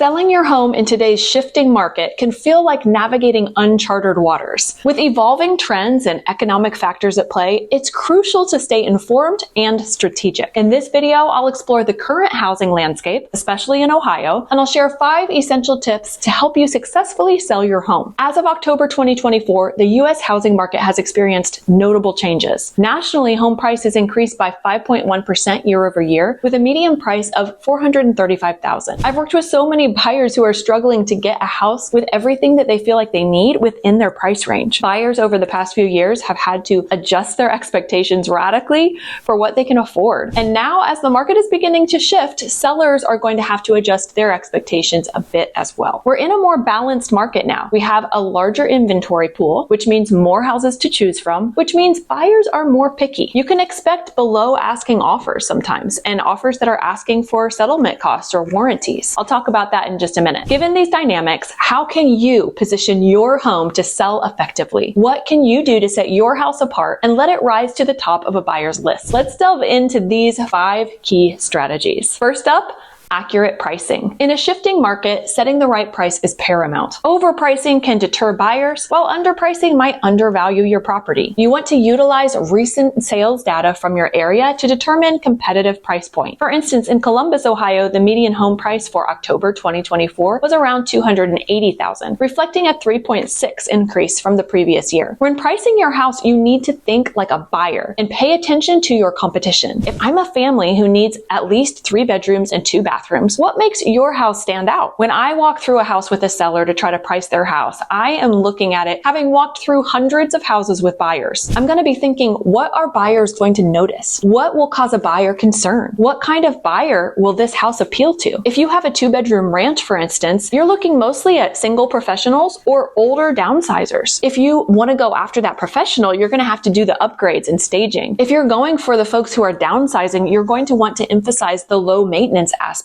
Selling your home in today's shifting market can feel like navigating uncharted waters. With evolving trends and economic factors at play, it's crucial to stay informed and strategic. In this video, I'll explore the current housing landscape, especially in Ohio, and I'll share 5 essential tips to help you successfully sell your home. As of October 2024, the U.S. housing market has experienced notable changes. Nationally, home prices increased by 5.1% year over year, with a median price of $435,000. I've worked with so many buyers who are struggling to get a house with everything that they feel like they need within their price range. Buyers over the past few years have had to adjust their expectations radically for what they can afford. And now, as the market is beginning to shift, sellers are going to have to adjust their expectations a bit as well. We're in a more balanced market now. We have a larger inventory pool, which means more houses to choose from, which means buyers are more picky. You can expect below asking offers sometimes, and offers that are asking for settlement costs or warranties. I'll talk about that in just a minute. Given these dynamics, how can you position your home to sell effectively? What can you do to set your house apart and let it rise to the top of a buyer's list? Let's delve into these 5 key strategies. First up, accurate pricing. In a shifting market, setting the right price is paramount. Overpricing can deter buyers, while underpricing might undervalue your property. You want to utilize recent sales data from your area to determine competitive price point. For instance, in Columbus, Ohio, the median home price for October 2024 was around $280,000, reflecting a 3.6% increase from the previous year. When pricing your house, you need to think like a buyer and pay attention to your competition. If I'm a family who needs at least 3 bedrooms and 2 bathrooms, what makes your house stand out? When I walk through a house with a seller to try to price their house, I am looking at it having walked through hundreds of houses with buyers. I'm going to be thinking, what are buyers going to notice? What will cause a buyer concern? What kind of buyer will this house appeal to? If you have a 2-bedroom ranch, for instance, you're looking mostly at single professionals or older downsizers. If you want to go after that professional, you're going to have to do the upgrades and staging. If you're going for the folks who are downsizing, you're going to want to emphasize the low maintenance aspect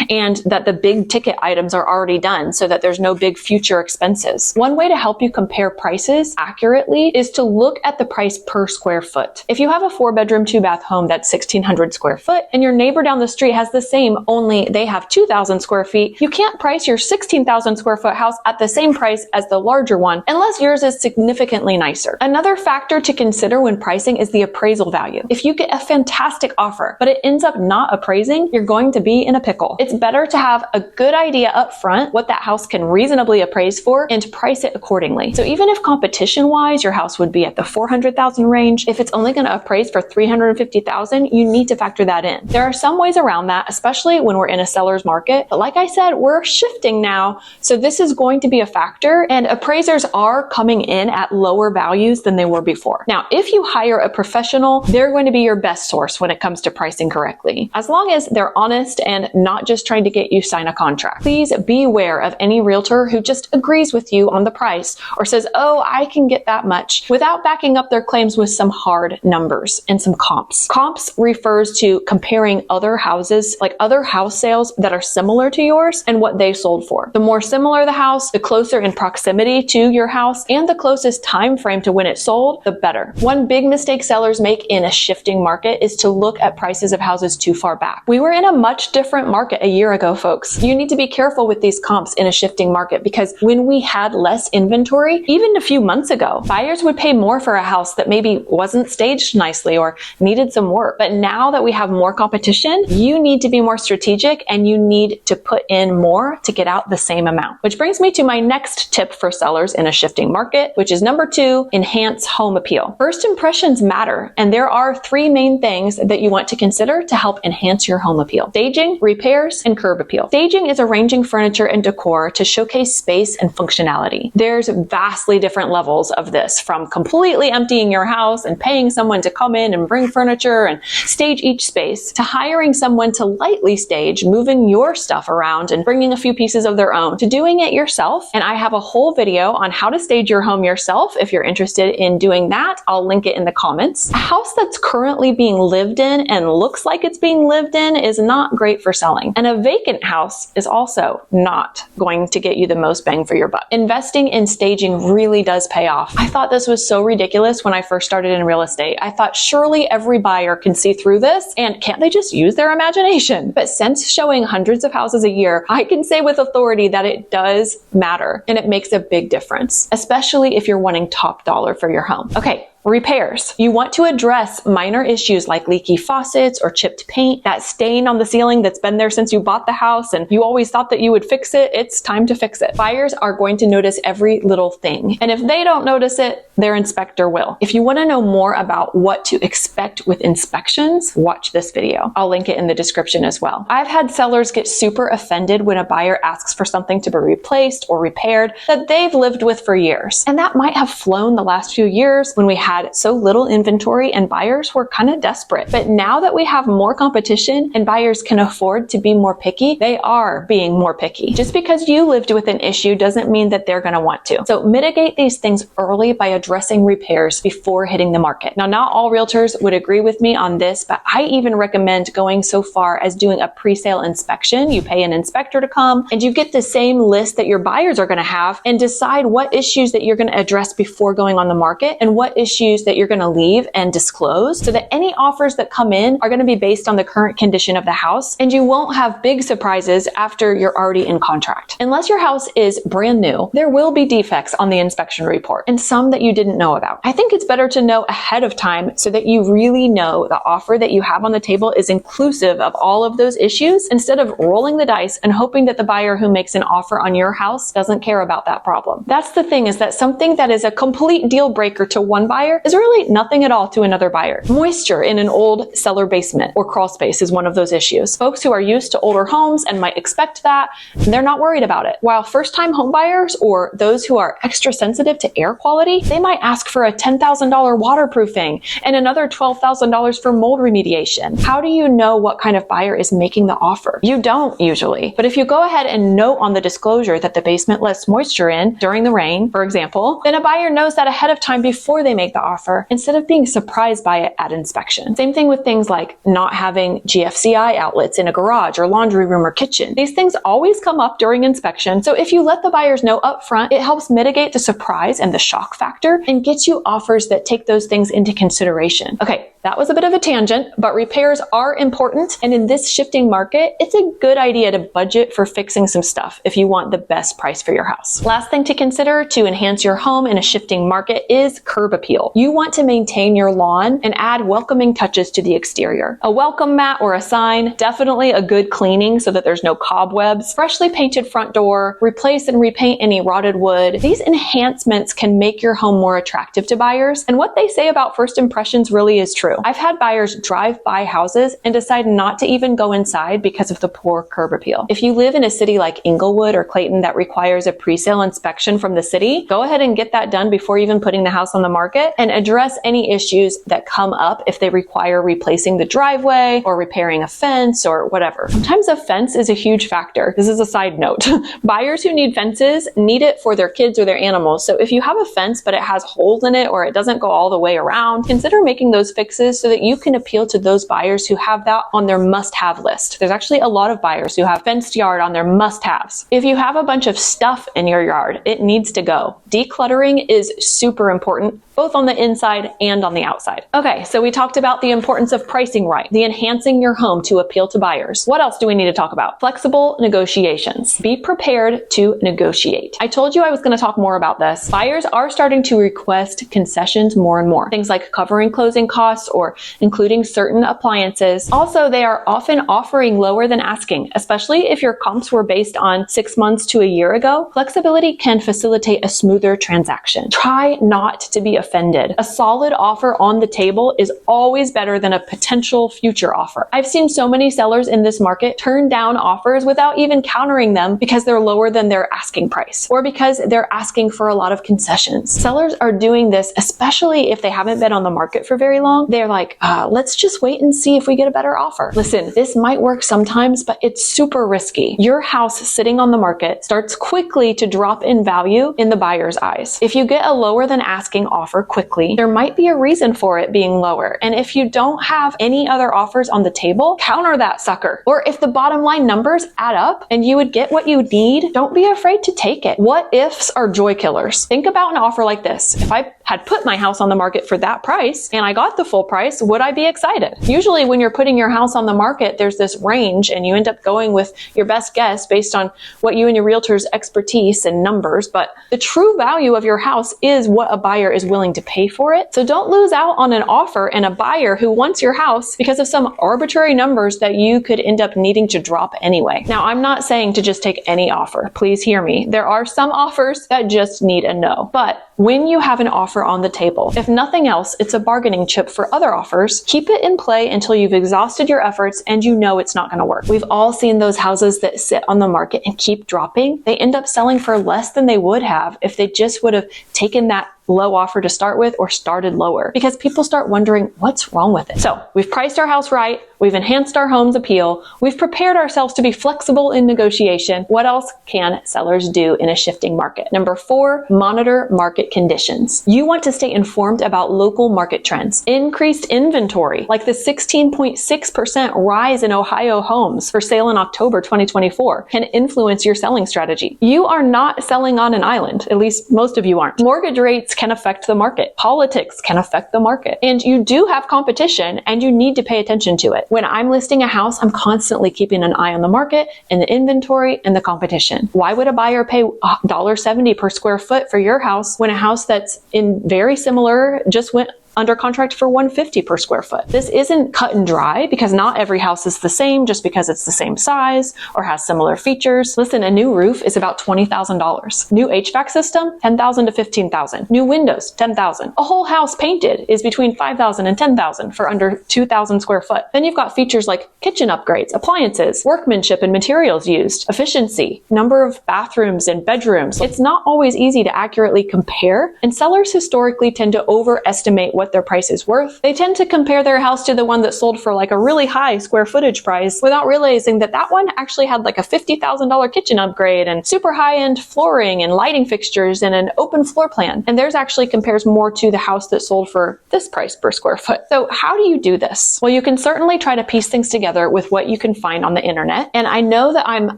and that the big ticket items are already done so that there's no big future expenses. One way to help you compare prices accurately is to look at the price per square foot. If you have a 4-bedroom, 2-bath home that's 1,600 square foot and your neighbor down the street has the same, only they have 2,000 square feet, you can't price your 16,000 square foot house at the same price as the larger one unless yours is significantly nicer. Another factor to consider when pricing is the appraisal value. If you get a fantastic offer, but it ends up not appraising, you're going to be in a pickle. It's better to have a good idea up front what that house can reasonably appraise for and price it accordingly. So even if competition-wise your house would be at the $400,000 range, if it's only going to appraise for $350,000, you need to factor that in. There are some ways around that, especially when we're in a seller's market. But like I said, we're shifting now, so this is going to be a factor, and appraisers are coming in at lower values than they were before. Now, if you hire a professional, they're going to be your best source when it comes to pricing correctly, as long as they're honest and not just trying to get you sign a contract. Please beware of any realtor who just agrees with you on the price or says, oh, I can get that much, without backing up their claims with some hard numbers and some comps. Comps refers to comparing other houses, like other house sales that are similar to yours and what they sold for. The more similar the house, the closer in proximity to your house, and the closest time frame to when it sold, the better. One big mistake sellers make in a shifting market is to look at prices of houses too far back. We were in a much different market a year ago, folks. You need to be careful with these comps in a shifting market, because when we had less inventory, even a few months ago, buyers would pay more for a house that maybe wasn't staged nicely or needed some work. But now that we have more competition, you need to be more strategic and you need to put in more to get out the same amount. Which brings me to my next tip for sellers in a shifting market, which is number 2, enhance home appeal. First impressions matter, and there are 3 main things that you want to consider to help enhance your home appeal: staging, repairs, and curb appeal. Staging is arranging furniture and decor to showcase space and functionality. There's vastly different levels of this, from completely emptying your house and paying someone to come in and bring furniture and stage each space, to hiring someone to lightly stage, moving your stuff around and bringing a few pieces of their own, to doing it yourself. And I have a whole video on how to stage your home yourself. If you're interested in doing that, I'll link it in the comments. A house that's currently being lived in and looks like it's being lived in is not great for selling. And a vacant house is also not going to get you the most bang for your buck. Investing in staging really does pay off. I thought this was so ridiculous when I first started in real estate. I thought surely every buyer can see through this, and can't they just use their imagination? But since showing hundreds of houses a year, I can say with authority that it does matter, and it makes a big difference, especially if you're wanting top dollar for your home. Okay. Repairs. You want to address minor issues like leaky faucets or chipped paint, that stain on the ceiling that's been there since you bought the house and you always thought that you would fix it. It's time to fix it. Buyers are going to notice every little thing. And if they don't notice it, their inspector will. If you want to know more about what to expect with inspections, watch this video. I'll link it in the description as well. I've had sellers get super offended when a buyer asks for something to be replaced or repaired that they've lived with for years. And that might have flown the last few years when we had so little inventory and buyers were kind of desperate. But now that we have more competition and buyers can afford to be more picky, they are being more picky. Just because you lived with an issue doesn't mean that they're going to want to. So mitigate these things early by addressing repairs before hitting the market. Now, not all realtors would agree with me on this, but I even recommend going so far as doing a pre-sale inspection. You pay an inspector to come and you get the same list that your buyers are going to have and decide what issues that you're going to address before going on the market and what issues that you're going to leave and disclose, so that any offers that come in are going to be based on the current condition of the house, and you won't have big surprises after you're already in contract. Unless your house is brand new, there will be defects on the inspection report and some that you didn't know about. I think it's better to know ahead of time so that you really know the offer that you have on the table is inclusive of all of those issues, instead of rolling the dice and hoping that the buyer who makes an offer on your house doesn't care about that problem. That's the thing, is that something that is a complete deal breaker to one buyer is really nothing at all to another buyer. Moisture in an old cellar basement or crawl space is one of those issues. Folks who are used to older homes and might expect that, they're not worried about it. While first-time home buyers or those who are extra sensitive to air quality, they might ask for a $10,000 waterproofing and another $12,000 for mold remediation. How do you know what kind of buyer is making the offer? You don't usually. But if you go ahead and note on the disclosure that the basement lets moisture in during the rain, for example, then a buyer knows that ahead of time before they make the offer, instead of being surprised by it at inspection. Same thing with things like not having GFCI outlets in a garage or laundry room or kitchen. These things always come up during inspection, so if you let the buyers know up front, it helps mitigate the surprise and the shock factor and gets you offers that take those things into consideration. Okay, that was a bit of a tangent, but repairs are important, and in this shifting market, it's a good idea to budget for fixing some stuff if you want the best price for your house. Last thing to consider to enhance your home in a shifting market is curb appeal. You want to maintain your lawn and add welcoming touches to the exterior. A welcome mat or a sign, definitely a good cleaning so that there's no cobwebs, freshly painted front door, replace and repaint any rotted wood. These enhancements can make your home more attractive to buyers, and what they say about first impressions really is true. I've had buyers drive by houses and decide not to even go inside because of the poor curb appeal. If you live in a city like Inglewood or Clayton that requires a pre-sale inspection from the city, go ahead and get that done before even putting the house on the market, and address any issues that come up if they require replacing the driveway or repairing a fence or whatever. Sometimes a fence is a huge factor. This is a side note. Buyers who need fences need it for their kids or their animals. So if you have a fence but it has holes in it or it doesn't go all the way around, consider making those fixes so that you can appeal to those buyers who have that on their must-have list. There's actually a lot of buyers who have fenced yard on their must-haves. If you have a bunch of stuff in your yard, it needs to go. Decluttering is super important, both on the inside and on the outside. Okay, so we talked about the importance of pricing right, the enhancing your home to appeal to buyers. What else do we need to talk about? Flexible negotiations. Be prepared to negotiate. I told you I was going to talk more about this. Buyers are starting to request concessions more and more. Things like covering closing costs or including certain appliances. Also, they are often offering lower than asking, especially if your comps were based on 6 months to a year ago. Flexibility can facilitate a smoother transaction. Try not to be offended. A solid offer on the table is always better than a potential future offer. I've seen so many sellers in this market turn down offers without even countering them because they're lower than their asking price or because they're asking for a lot of concessions. Sellers are doing this especially if they haven't been on the market for very long. They they're like, let's just wait and see if we get a better offer. Listen, this might work sometimes, but it's super risky. Your house sitting on the market starts quickly to drop in value in the buyer's eyes. If you get a lower than asking offer quickly, there might be a reason for it being lower. And if you don't have any other offers on the table, counter that sucker. Or if the bottom line numbers add up and you would get what you need, don't be afraid to take it. What ifs are joy killers. Think about an offer like this. If I had put my house on the market for that price and I got the full price, would I be excited? Usually when you're putting your house on the market, there's this range and you end up going with your best guess based on what you and your realtor's expertise and numbers. But the true value of your house is what a buyer is willing to pay for it. So don't lose out on an offer and a buyer who wants your house because of some arbitrary numbers that you could end up needing to drop anyway. Now, I'm not saying to just take any offer. Please hear me. There are some offers that just need a no. But when you have an offer on the table, if nothing else, it's a bargaining chip for other offers. Keep it in play until you've exhausted your efforts and you know it's not going to work. We've all seen those houses that sit on the market and keep dropping. They end up selling for less than they would have if they just would have taken that low offer to start with or started lower, because people start wondering what's wrong with it. So we've priced our house right. We've enhanced our home's appeal. We've prepared ourselves to be flexible in negotiation. What else can sellers do in a shifting market? Number 4, monitor market conditions. You want to stay informed about local market trends. Increased inventory, like the 16.6% rise in Ohio homes for sale in October 2024, can influence your selling strategy. You are not selling on an island, at least most of you aren't. Mortgage rates can affect the market. Politics can affect the market. And you do have competition and you need to pay attention to it. When I'm listing a house, I'm constantly keeping an eye on the market and the inventory and the competition. Why would a buyer pay $1.70 per square foot for your house when a house that's in very similar just went under contract for $150 per square foot? This isn't cut and dry because not every house is the same just because it's the same size or has similar features. Listen, a new roof is about $20,000. New HVAC system, $10,000 to $15,000. New windows, $10,000. A whole house painted is between $5,000 and $10,000 for under 2,000 square foot. Then you've got features like kitchen upgrades, appliances, workmanship and materials used, efficiency, number of bathrooms and bedrooms. It's not always easy to accurately compare, and sellers historically tend to overestimate what their price is worth. They tend to compare their house to the one that sold for like a really high square footage price without realizing that that one actually had like a $50,000 kitchen upgrade and super high-end flooring and lighting fixtures and an open floor plan. And theirs actually compares more to the house that sold for this price per square foot. So how do you do this? Well, you can certainly try to piece things together with what you can find on the internet. And I know that I'm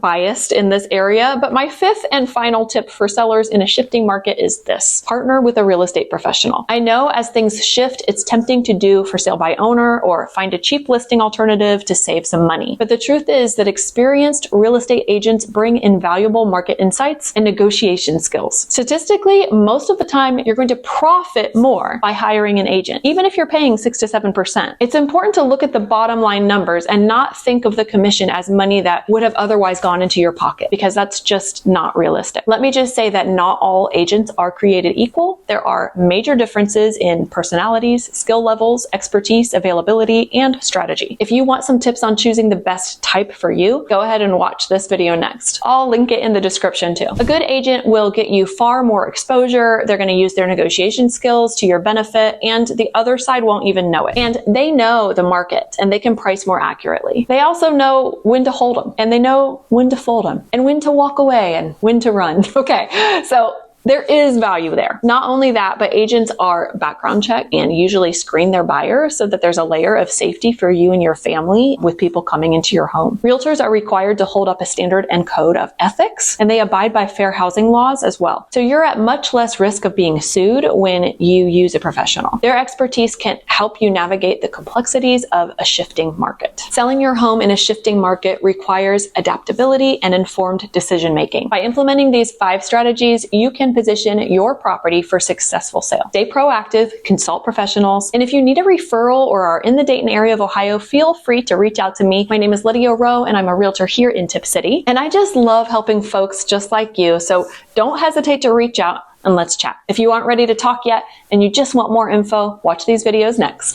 biased in this area, but my 5th and final tip for sellers in a shifting market is this: partner with a real estate professional. I know as things shift, it's tempting to do for sale by owner or find a cheap listing alternative to save some money. But the truth is that experienced real estate agents bring invaluable market insights and negotiation skills. Statistically, most of the time, you're going to profit more by hiring an agent, even if you're paying 6 to 7%. It's important to look at the bottom line numbers and not think of the commission as money that would have otherwise gone into your pocket, because that's just not realistic. Let me just say that not all agents are created equal. There are major differences in personality, skill levels, expertise, availability, and strategy. If you want some tips on choosing the best type for you, go ahead and watch this video next. I'll link it in the description too. A good agent will get you far more exposure. They're going to use their negotiation skills to your benefit, and the other side won't even know it. And they know the market and they can price more accurately. They also know when to hold them, and they know when to fold them, and when to walk away and when to run. Okay, so there is value there. Not only that, but agents are background check and usually screen their buyers so that there's a layer of safety for you and your family with people coming into your home. Realtors are required to hold up a standard and code of ethics, and they abide by fair housing laws as well. So you're at much less risk of being sued when you use a professional. Their expertise can help you navigate the complexities of a shifting market. Selling your home in a shifting market requires adaptability and informed decision-making. By implementing these 5 strategies, you can position your property for successful sale. Stay proactive, consult professionals, and if you need a referral or are in the Dayton area of Ohio, feel free to reach out to me. My name is LYDIA and I'm a realtor here in Tipp City, and I just love helping folks just like you, so don't hesitate to reach out and let's chat. If you aren't ready to talk yet and you just want more info, watch these videos next.